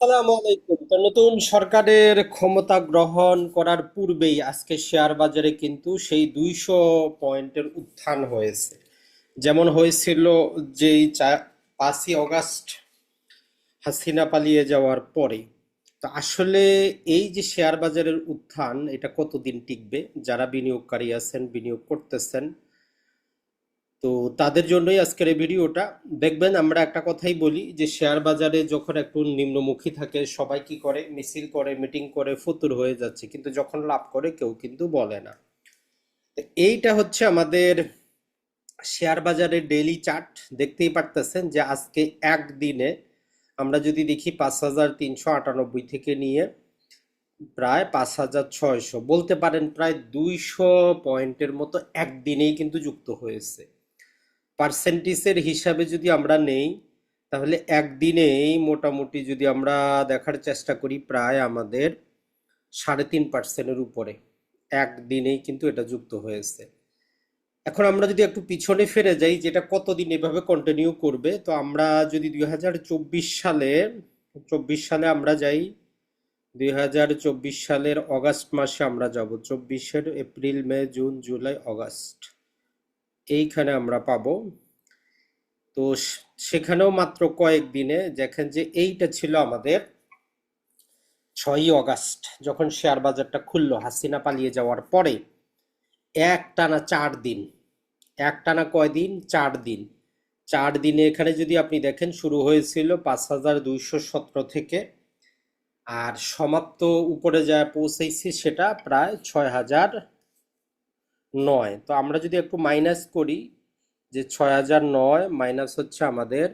আসসালামু আলাইকুম। তো নতুন সরকারের ক্ষমতা গ্রহণ করার পূর্বেই আজকে শেয়ার বাজারে কিন্তু সেই 200 পয়েন্টের উত্থান হয়েছে। যেমন হয়েছিল যেই 5ই অগাস্ট হাসিনা পালিয়ে যাওয়ার পরে। তো আসলে এই যে শেয়ার বাজারের উত্থান, এটা কতদিন টিকবে? যারা বিনিয়োগকারী আছেন, বিনিয়োগ করতেছেন, তো তাদের জন্যই আজকের এই ভিডিওটা। দেখবেন, আমরা একটা কথাই বলি যে শেয়ার বাজারে যখন একটু নিম্নমুখী থাকে সবাই কি করে, মিছিল করে, মিটিং করে, ফুতুর হয়ে যাচ্ছে, কিন্তু যখন লাভ করে কেউ কিন্তু বলে না। তো এইটা হচ্ছে আমাদের শেয়ার বাজারের ডেইলি চার্ট। দেখতেই পারতেছেন যে আজকে একদিনে আমরা যদি দেখি 5,398 থেকে নিয়ে প্রায় 5,600, বলতে পারেন প্রায় 200 পয়েন্টের মতো একদিনেই কিন্তু যুক্ত হয়েছে। পার্সেন্টেজের হিসাবে যদি আমরা নেই, তাহলে একদিনেই মোটামুটি যদি আমরা দেখার চেষ্টা করি, প্রায় আমাদের 3.5%-এর উপরে একদিনেই কিন্তু এটা যুক্ত হয়েছে। এখন আমরা যদি একটু পিছনে ফিরে যাই, যেটা কতদিন এভাবে কন্টিনিউ করবে, তো আমরা যদি 2024 সালে আমরা যাই, 2024 সালের অগাস্ট মাসে আমরা যাব, 24-এর এপ্রিল, মে, জুন, জুলাই, অগাস্ট, এইখানে আমরা পাবো। তো সেখানেও মাত্র কয়েকদিনে দেখেন যে এইটা ছিল আমাদের 6ই অগাস্ট, যখন শেয়ার বাজারটা খুললো হাসিনা পালিয়ে যাওয়ার পরে। একটানা 4 দিন, একটানা কয়দিন, 4 দিন। 4 দিনে এখানে যদি আপনি দেখেন, শুরু হয়েছিল 5,217 থেকে, আর সমাপ্ত উপরে যায় পৌঁছেছি সেটা প্রায় 6,009। তো আমরা যদি একটু মাইনাস করি, যে 6,009 মাইনাস হচ্ছে আমাদের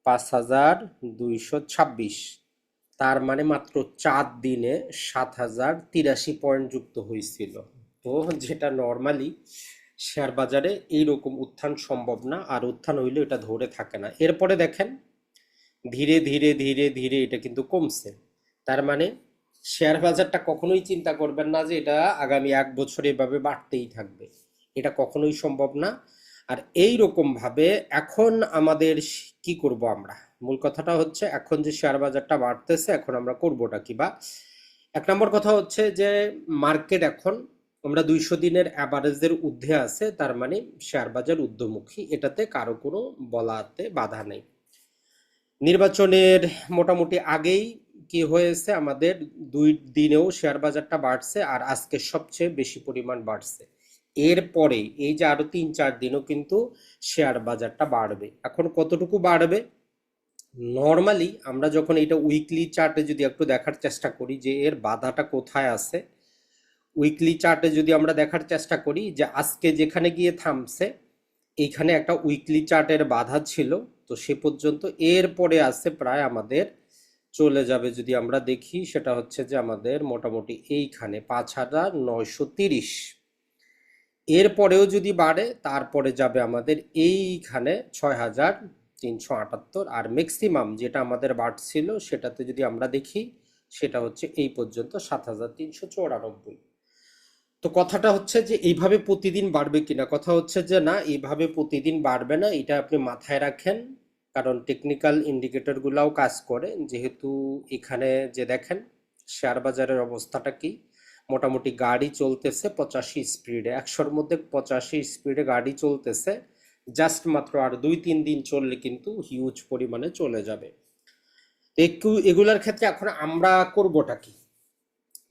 5,226, তার মানে মাত্র 4 দিনে 7,083 পয়েন্ট যুক্ত হয়েছিল। তো যেটা নর্মালি শেয়ার বাজারে এইরকম উত্থান সম্ভব না, আর উত্থান হইলে এটা ধরে থাকে না। এরপরে দেখেন ধীরে ধীরে ধীরে ধীরে এটা কিন্তু কমছে। তার মানে শেয়ার বাজারটা কখনোই চিন্তা করবেন না যে এটা আগামী 1 বছর এভাবে বাড়তেই থাকবে, এটা কখনোই সম্ভব না। আর এই রকম ভাবে এখন আমাদের কি করব আমরা, মূল কথাটা হচ্ছে এখন যে শেয়ার বাজারটা বাড়তেছে, এখন আমরা করবোটা কি? বা 1 নম্বর কথা হচ্ছে যে মার্কেট এখন আমরা 200 দিনের অ্যাভারেজের ঊর্ধ্বে আছে, তার মানে শেয়ার বাজার ঊর্ধ্বমুখী, এটাতে কারো কোনো বলাতে বাধা নেই। নির্বাচনের মোটামুটি আগেই কি হয়েছে, আমাদের 2 দিনেও শেয়ার বাজারটা বাড়ছে, আর আজকে সবচেয়ে বেশি পরিমাণ বাড়ছে। এরপরে এই যে আরো 3-4 দিনও কিন্তু শেয়ার বাজারটা বাড়বে। এখন কতটুকু বাড়বে? নর্মালি আমরা যখন এটা উইকলি চার্টে যদি একটু দেখার চেষ্টা করি যে এর বাধাটা কোথায় আছে, উইকলি চার্টে যদি আমরা দেখার চেষ্টা করি যে আজকে যেখানে গিয়ে থামছে, এইখানে একটা উইকলি চার্টের বাধা ছিল। তো সে পর্যন্ত এরপরে আছে প্রায় আমাদের চলে যাবে, যদি আমরা দেখি সেটা হচ্ছে যে আমাদের মোটামুটি এইখানে 5,930। এরপরেও যদি বাড়ে তারপরে যাবে আমাদের এইখানে 6,378, আর ম্যাক্সিমাম যেটা আমাদের বাড়ছিল সেটাতে যদি আমরা দেখি, সেটা হচ্ছে এই পর্যন্ত 7,394। তো কথাটা হচ্ছে যে এইভাবে প্রতিদিন বাড়বে কিনা, কথা হচ্ছে যে না, এইভাবে প্রতিদিন বাড়বে না, এটা আপনি মাথায় রাখেন। কারণ টেকনিক্যাল ইন্ডিকেটর গুলাও কাজ করে, যেহেতু এখানে যে দেখেন শেয়ার বাজারের অবস্থাটা কি, মোটামুটি গাড়ি চলতেছে 85 স্পিডে, 100-র মধ্যে 85 স্পিডে গাড়ি চলতেছে। জাস্ট মাত্র আর 2-3 দিন চললে কিন্তু হিউজ পরিমাণে চলে যাবে। একটু এগুলার ক্ষেত্রে এখন আমরা করবোটা কি?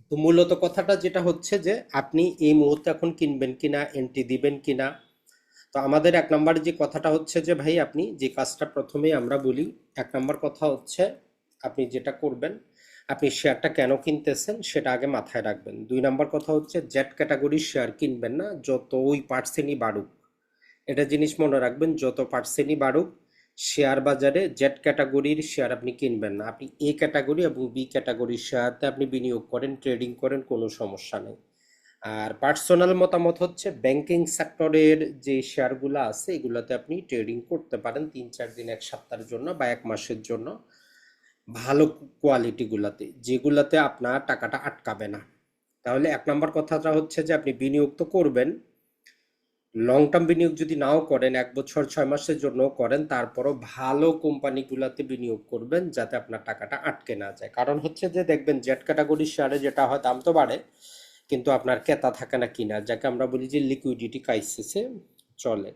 তো মূলত কথাটা যেটা হচ্ছে যে আপনি এই মুহূর্তে এখন কিনবেন কিনা, এন্ট্রি দিবেন কিনা। তো আমাদের 1 নম্বর যে কথাটা হচ্ছে যে ভাই, আপনি যে কাজটা প্রথমেই আমরা বলি, 1 নম্বর কথা হচ্ছে আপনি যেটা করবেন, আপনি শেয়ারটা কেন কিনতেছেন সেটা আগে মাথায় রাখবেন। 2 নম্বর কথা হচ্ছে জেড ক্যাটাগরির শেয়ার কিনবেন না, যত ওই পার্সেন্টই বাড়ুক। এটা জিনিস মনে রাখবেন, যত পার্সেন্টই বাড়ুক শেয়ার বাজারে জেড ক্যাটাগরির শেয়ার আপনি কিনবেন না। আপনি এ ক্যাটাগরি এবং বি ক্যাটাগরির শেয়ারতে আপনি বিনিয়োগ করেন, ট্রেডিং করেন, কোনো সমস্যা নেই। আর পার্সোনাল মতামত হচ্ছে ব্যাংকিং সেক্টরের যে শেয়ারগুলো আছে এগুলোতে আপনি ট্রেডিং করতে পারেন 3-4 দিন, 1 সপ্তাহের জন্য বা 1 মাসের জন্য, ভালো কোয়ালিটিগুলোতে, যেগুলোতে আপনার টাকাটা আটকাবে না। তাহলে 1 নম্বর কথাটা হচ্ছে যে আপনি বিনিয়োগ তো করবেন, লং টার্ম বিনিয়োগ যদি নাও করেন, 1 বছর 6 মাসের জন্য করেন, তারপরও ভালো কোম্পানিগুলোতে বিনিয়োগ করবেন যাতে আপনার টাকাটা আটকে না যায়। কারণ হচ্ছে যে দেখবেন জেড ক্যাটাগরির শেয়ারে যেটা হয়, দাম তো বাড়ে কিন্তু আপনার ক্রেতা থাকে না কিনার, যাকে আমরা বলি যে লিকুইডিটি ক্রাইসিসে চলে।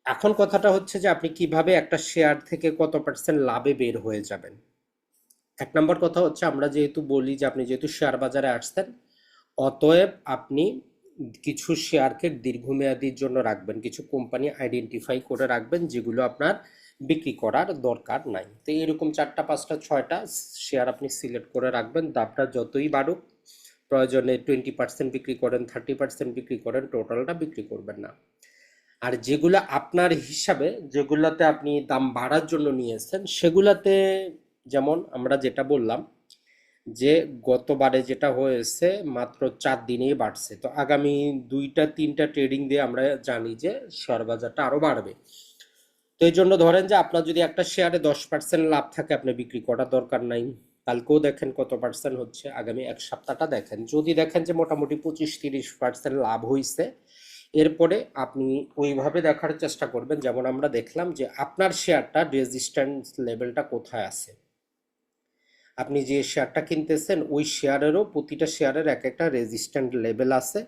এখন কথাটা হচ্ছে যে আপনি কিভাবে একটা শেয়ার থেকে কত পার্সেন্ট লাভে বের হয়ে যাবেন। 1 নম্বর কথা হচ্ছে, আমরা যেহেতু বলি যে আপনি যেহেতু শেয়ার বাজারে আসছেন, অতএব আপনি কিছু শেয়ারকে দীর্ঘমেয়াদীর জন্য রাখবেন, কিছু কোম্পানি আইডেন্টিফাই করে রাখবেন যেগুলো আপনার বিক্রি করার দরকার নাই। তো এরকম 4টা 5টা 6টা শেয়ার আপনি সিলেক্ট করে রাখবেন। দামটা যতই বাড়ুক, প্রয়োজনে 20% বিক্রি করেন, 30% বিক্রি করেন, টোটালটা বিক্রি করবেন না। আর যেগুলো আপনার হিসাবে, যেগুলাতে আপনি দাম বাড়ার জন্য নিয়েছেন, সেগুলাতে যেমন আমরা যেটা বললাম যে গতবারে যেটা হয়েছে মাত্র 4 দিনেই বাড়ছে, তো আগামী 2টা 3টা ট্রেডিং দিয়ে আমরা জানি যে শেয়ার বাজারটা আরো বাড়বে। তো এই জন্য ধরেন যে আপনার যদি একটা শেয়ারে 10% লাভ থাকে, আপনি বিক্রি করার দরকার নাই। কালকেও দেখেন কত পার্সেন্ট হচ্ছে, আগামী 1 সপ্তাহটা দেখেন, যদি দেখেন যে মোটামুটি 25-30% লাভ হয়েছে, এরপরে আপনি ওইভাবে দেখার চেষ্টা করবেন, যেমন আমরা দেখলাম যে আপনার শেয়ারটা রেজিস্ট্যান্স লেভেলটা কোথায় আছে। আপনি যে শেয়ারটা কিনতেছেন ওই শেয়ারেরও প্রতিটা শেয়ারের এক একটা রেজিস্ট্যান্ট লেভেল আছে।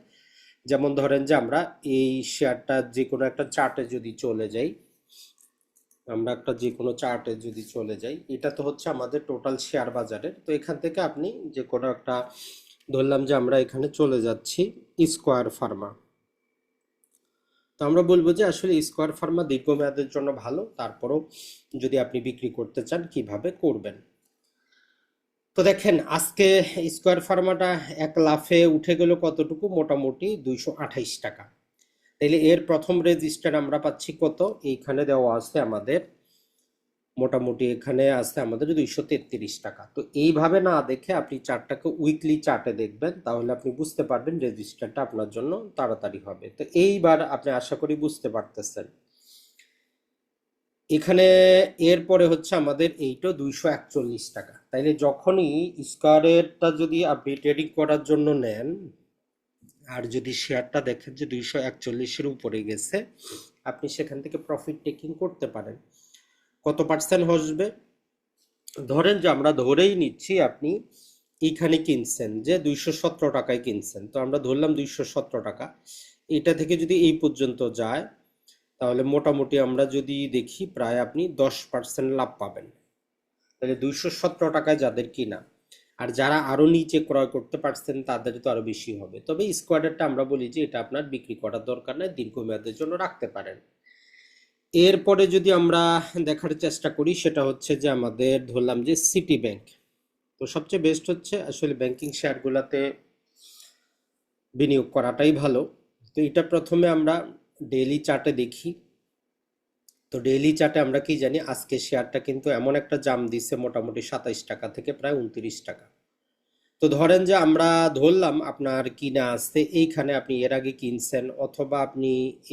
যেমন ধরেন যে আমরা এই শেয়ারটা যে কোনো একটা চার্টে যদি চলে যাই, আমরা একটা যে কোনো চার্টে যদি চলে যাই, এটা তো হচ্ছে আমাদের টোটাল শেয়ার বাজারের। তো এখান থেকে আপনি যে কোনো একটা, ধরলাম যে আমরা এখানে চলে যাচ্ছি স্কোয়ার ফার্মা। তো আমরা বলবো যে আসলে স্কোয়ার ফার্মা দীর্ঘমেয়াদের জন্য ভালো, তারপরও যদি আপনি বিক্রি করতে চান কিভাবে করবেন। তো দেখেন আজকে স্কোয়ার ফার্মাটা এক লাফে উঠে গেল কতটুকু, মোটামুটি 228 টাকা। তাইলে এর প্রথম রেজিস্টার আমরা পাচ্ছি কত, এইখানে দেওয়া আছে আমাদের, মোটামুটি এখানে আছে আমাদের 233 টাকা। তো এইভাবে না দেখে আপনি চার্টটাকে উইকলি চার্টে দেখবেন, তাহলে আপনি বুঝতে পারবেন রেজিস্টারটা আপনার জন্য তাড়াতাড়ি হবে। তো এইবার আপনি আশা করি বুঝতে পারতেছেন। এখানে এরপরে হচ্ছে আমাদের এইটা 241 টাকা। তাইলে যখনই স্কোয়ারেরটা যদি আপনি ট্রেডিং করার জন্য নেন, আর যদি শেয়ারটা দেখেন যে 241-এর উপরে গেছে, আপনি সেখান থেকে প্রফিট টেকিং করতে পারেন। কত পার্সেন্ট আসবে, ধরেন যে আমরা ধরেই নিচ্ছি আপনি এইখানে কিনছেন যে 217 টাকায় কিনছেন, তো আমরা ধরলাম 217 টাকা। এটা থেকে যদি এই পর্যন্ত যায়, তাহলে মোটামুটি আমরা যদি দেখি প্রায় আপনি 10% লাভ পাবেন। তাহলে 217 টাকায় যাদের কিনা, আর যারা আরো নিচে ক্রয় করতে পারছেন তাদের তো আরো বেশি হবে। তবে স্কোয়াডারটা আমরা বলি যে এটা আপনার বিক্রি করার দরকার নেই, দীর্ঘমেয়াদের জন্য রাখতে পারেন। এরপরে যদি আমরা দেখার চেষ্টা করি, সেটা হচ্ছে যে আমাদের ধরলাম যে সিটি ব্যাংক। তো সবচেয়ে বেস্ট হচ্ছে আসলে ব্যাংকিং শেয়ারগুলোতে বিনিয়োগ করাটাই ভালো। তো এটা প্রথমে আমরা ডেইলি চার্টে দেখি। তো ডেইলি চার্টে আমরা কি জানি, আজকে শেয়ারটা কিন্তু এমন একটা জাম দিছে, মোটামুটি 27 টাকা থেকে প্রায় 29 টাকা। তো ধরেন যে আমরা ধরলাম আপনার কিনা আসছে এইখানে, আপনি এর আগে কিনছেন, অথবা আপনি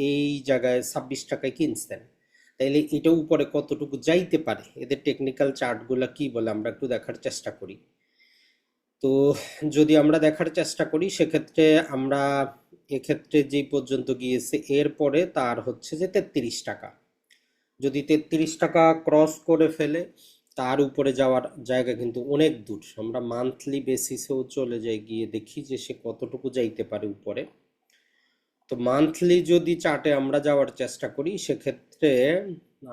এই জায়গায় 26 টাকায় কিনছেন, তাইলে এটা উপরে কতটুকু যাইতে পারে, এদের টেকনিক্যাল চার্টগুলো কি বলে আমরা একটু দেখার চেষ্টা করি। তো যদি আমরা দেখার চেষ্টা করি সেক্ষেত্রে আমরা এক্ষেত্রে যে পর্যন্ত গিয়েছে, এরপরে তার হচ্ছে যে 33 টাকা। যদি 33 টাকা ক্রস করে ফেলে, তার উপরে যাওয়ার জায়গা কিন্তু অনেক দূর। আমরা মান্থলি বেসিসেও চলে যাই, গিয়ে দেখি যে সে কতটুকু যাইতে পারে উপরে। তো মান্থলি যদি চার্টে আমরা যাওয়ার চেষ্টা করি, সেক্ষেত্রে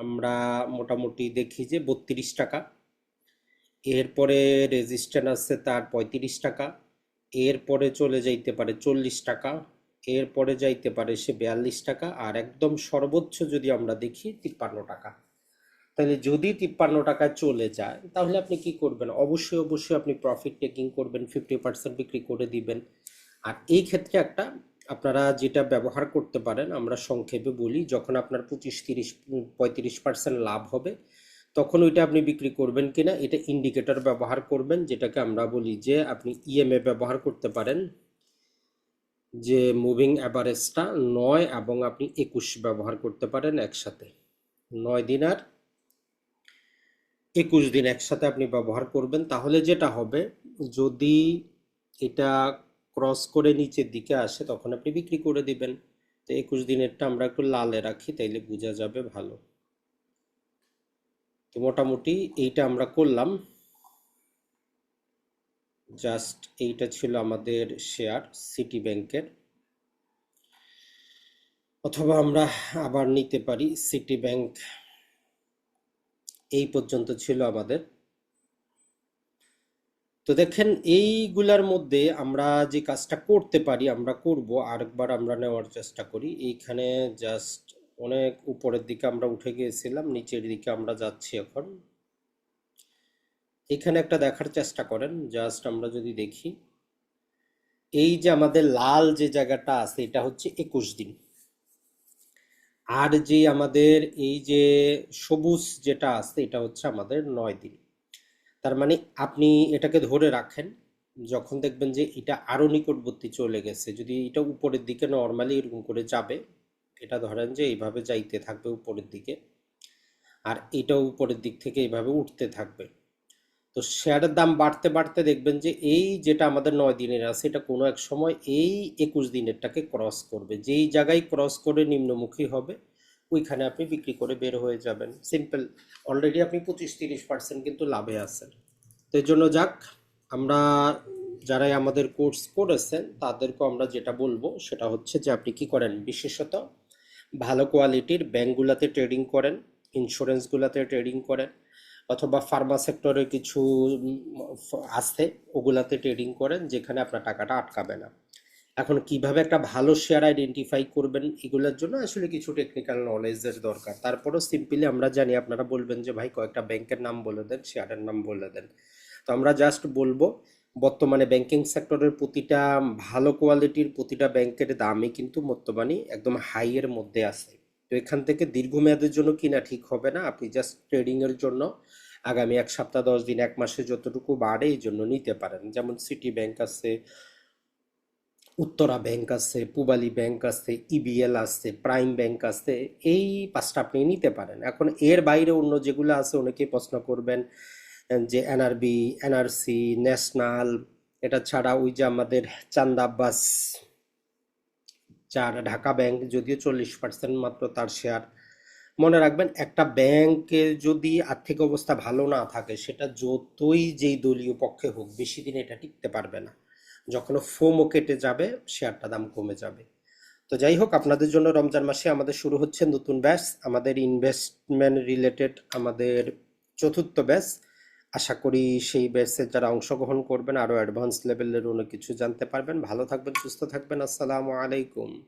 আমরা মোটামুটি দেখি যে 32 টাকা। এরপরে রেজিস্ট্যান্স আছে তার 35 টাকা। এরপরে চলে যাইতে পারে 40 টাকা। এরপরে যাইতে পারে সে 42 টাকা। আর একদম সর্বোচ্চ যদি আমরা দেখি 53 টাকা। তাহলে যদি 53 টাকায় চলে যায়, তাহলে আপনি কি করবেন, অবশ্যই অবশ্যই আপনি প্রফিট টেকিং করবেন, 50% বিক্রি করে দিবেন। আর এই ক্ষেত্রে একটা আপনারা যেটা ব্যবহার করতে পারেন, আমরা সংক্ষেপে বলি, যখন আপনার 25-30-35% লাভ হবে, তখন ওইটা আপনি বিক্রি করবেন কিনা এটা ইন্ডিকেটর ব্যবহার করবেন, যেটাকে আমরা বলি যে আপনি ইএমএ ব্যবহার করতে পারেন, যে মুভিং অ্যাভারেজটা 9 এবং আপনি 21 ব্যবহার করতে পারেন একসাথে। 9 দিন আর 21 দিন একসাথে আপনি ব্যবহার করবেন, তাহলে যেটা হবে, যদি এটা ক্রস করে নিচের দিকে আসে তখন আপনি বিক্রি করে দিবেন। তো 21 দিনেরটা আমরা একটু লালে রাখি, তাইলে বোঝা যাবে ভালো। তো মোটামুটি এইটা আমরা করলাম। জাস্ট এইটা ছিল আমাদের শেয়ার সিটি ব্যাংকের, অথবা আমরা আবার নিতে পারি সিটি ব্যাংক। এই পর্যন্ত ছিল আমাদের। তো দেখেন এইগুলার মধ্যে আমরা যে কাজটা করতে পারি আমরা করব, আরেকবার আমরা নেওয়ার চেষ্টা করি। এইখানে জাস্ট অনেক উপরের দিকে আমরা উঠে গিয়েছিলাম, নিচের দিকে আমরা যাচ্ছি এখন। এখানে একটা দেখার চেষ্টা করেন, জাস্ট আমরা যদি দেখি, এই যে আমাদের লাল যে জায়গাটা আছে এটা হচ্ছে 21 দিন, আর যে আমাদের এই যে সবুজ যেটা আছে এটা হচ্ছে আমাদের 9 দিন। তার মানে আপনি এটাকে ধরে রাখেন, যখন দেখবেন যে এটা আরো নিকটবর্তী চলে গেছে, যদি এটা উপরের দিকে নর্মালি এরকম করে যাবে, এটা ধরেন যে এইভাবে যাইতে থাকবে উপরের দিকে, আর এটাও উপরের দিক থেকে এইভাবে উঠতে থাকবে, তো শেয়ারের দাম বাড়তে বাড়তে দেখবেন যে এই যেটা আমাদের 9 দিনের আছে এটা কোনো এক সময় এই 21 দিনেরটাকে ক্রস করবে, যেই জায়গায় ক্রস করে নিম্নমুখী হবে ওইখানে আপনি বিক্রি করে বের হয়ে যাবেন। সিম্পল। অলরেডি আপনি 25-30% কিন্তু লাভে আছেন। তো এই জন্য যাক, আমরা যারাই আমাদের কোর্স করেছেন তাদেরকে আমরা যেটা বলবো সেটা হচ্ছে যে আপনি কি করেন, বিশেষত ভালো কোয়ালিটির ব্যাংকগুলোতে ট্রেডিং করেন, ইন্স্যুরেন্সগুলোতে ট্রেডিং করেন, অথবা ফার্মা সেক্টরে কিছু আছে ওগুলাতে ট্রেডিং করেন, যেখানে আপনার টাকাটা আটকাবে না। এখন কিভাবে একটা ভালো শেয়ার আইডেন্টিফাই করবেন এগুলোর জন্য আসলে কিছু টেকনিক্যাল নলেজের দরকার। তারপরেও সিম্পলি আমরা জানি, আপনারা বলবেন যে ভাই কয়েকটা ব্যাংকের নাম বলে দেন, শেয়ারের নাম বলে দেন। তো আমরা জাস্ট বলবো বর্তমানে ব্যাংকিং সেক্টরের প্রতিটা ভালো কোয়ালিটির প্রতিটা ব্যাংকের দামই কিন্তু বর্তমানে একদম হাই এর মধ্যে আছে। তো এখান থেকে দীর্ঘমেয়াদের জন্য কিনা ঠিক হবে না, আপনি জাস্ট ট্রেডিং এর জন্য আগামী 1 সপ্তাহ 10 দিন 1 মাসে যতটুকু বাড়ে এই জন্য নিতে পারেন। যেমন সিটি ব্যাংক আছে, উত্তরা ব্যাংক আছে, পূবালী ব্যাংক আছে, ইবিএল আছে, প্রাইম ব্যাংক আছে, এই 5টা আপনি নিতে পারেন। এখন এর বাইরে অন্য যেগুলো আছে অনেকেই প্রশ্ন করবেন যে এনআরবি, এনআরসি, ন্যাশনাল, এটা ছাড়া ওই যে আমাদের চান্দা আব্বাস, যার ঢাকা ব্যাংক, যদিও 40% মাত্র তার শেয়ার। মনে রাখবেন একটা ব্যাংকে যদি আর্থিক অবস্থা ভালো না থাকে সেটা যতই যেই দলীয় পক্ষে হোক বেশি দিন এটা টিকতে পারবে না, যখন ফোমও কেটে যাবে শেয়ারটা দাম কমে যাবে। তো যাই হোক, আপনাদের জন্য রমজান মাসে আমাদের শুরু হচ্ছে নতুন ব্যাচ, আমাদের ইনভেস্টমেন্ট রিলেটেড আমাদের 4র্থ ব্যাচ। আশা করি সেই ব্যাচে যারা অংশগ্রহণ করবেন আরো অ্যাডভান্স লেভেলের অনেক কিছু জানতে পারবেন। ভালো থাকবেন, সুস্থ থাকবেন। আসসালামু আলাইকুম।